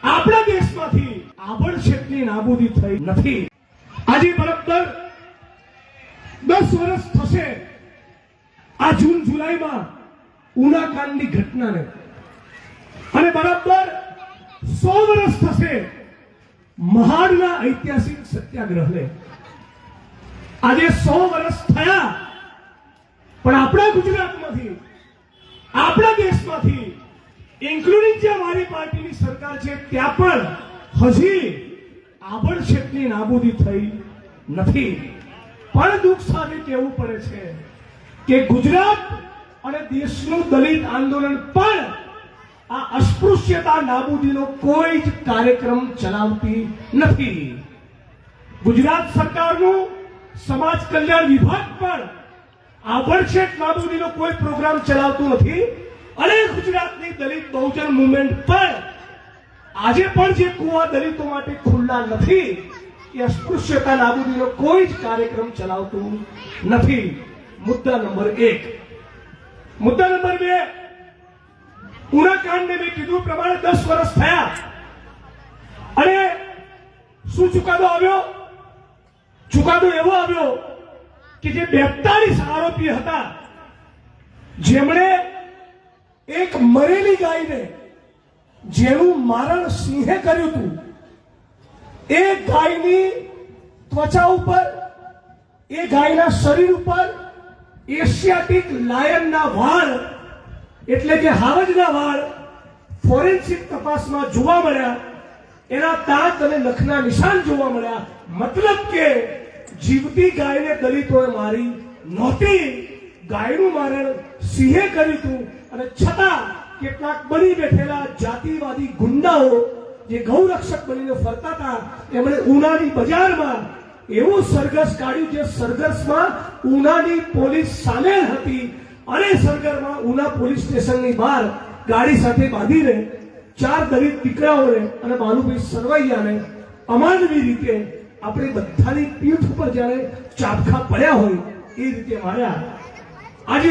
આપણા દેશમાંથી આભડછેટની નાબૂદી થઈ નથી। આજે બરાબર 10 વર્ષ થશે આ જૂન જુલાઈમાં ઉના કાંડની ઘટનાને, અને બરાબર 100 વર્ષ થશે મહાડના ઐતિહાસિક સત્યાગ્રહને। આજે 100 વર્ષ થયા, પણ આપણા ગુજરાતમાંથી, આપણા દેશમાંથી, ઇન્ક્લુડિંગ જે અમારી પાર્ટીની સરકાર છે, ત્યાં પણ હજી આભડછેટની નાબૂદી થઈ નથી। પણ દુઃખ સાથે કહેવું પડે છે કે ગુજરાત અને દેશનું દલિત આંદોલન પણ આ અસ્પૃશ્યતા નાબૂદીનો કોઈ જ કાર્યક્રમ ચલાવતી નથી। ગુજરાત સરકારનું સમાજ કલ્યાણ વિભાગ પણ આભડછેટ નાબૂદીનો કોઈ પ્રોગ્રામ ચલાવતું નથી, અને ગુજરાતની દલિત બહુજન મુવમેન્ટ પણ આજે પણ જે કુવા દલિતો માટે ખુલ્લા નથી એ અસ્પૃશ્યતા નાબૂદીનો કોઈ જ કાર્યક્રમ ચલાવતું નથી। મુદ્દા નંબર 1। મુદ્દા નંબર 2, ઉના કાંડને મેં કીધું પ્રમાણે 10 વર્ષ થયા, અને શું ચુકાદો આવ્યો? ચુકાદો એવો આવ્યો કે જે 42 આરોપી હતા, જેમણે એક મરેલી ગાયને જેનું મારણ સિંહે કર્યું હતું, એ ગાયની ત્વચા ઉપર, એ ગાયના શરીર ઉપર એશિયાટિક લાયનના વાળ એટલે કે હાવજના વાળ ફોરેન્સિક તપાસમાં જોવા મળ્યા। એના દાંત અને નખના નિશાન જોવા મળ્યા। મતલબ કે જીવતી ગાયને દલિતોએ મારી નહોતી, ગાયનું મારણ સિંહે કર્યું હતું, અને છતાં કેટલાક બની બેઠેલા જાતિવાદી ગુંડાઓ જે ગૌરક્ષક બનીને ફરતા હતા, એમણે ઉનાની બજારમાં એવું સરઘસ કાઢ્યું જે સરઘસમાં ઉનાની પોલીસ સામેલ હતી, અને સરઘસમાં ઉના પોલીસ સ્ટેશનની બહાર ગાડી સાથે બાંધીને 4 દલિત દીકરાઓને અને બાલુભાઈ સરવૈયાને અમાનવી રીતે આપણે બધાની પીઠ ઉપર જ્યારે ચાબખા પડ્યા હોય એ રીતે માર્યા। આજે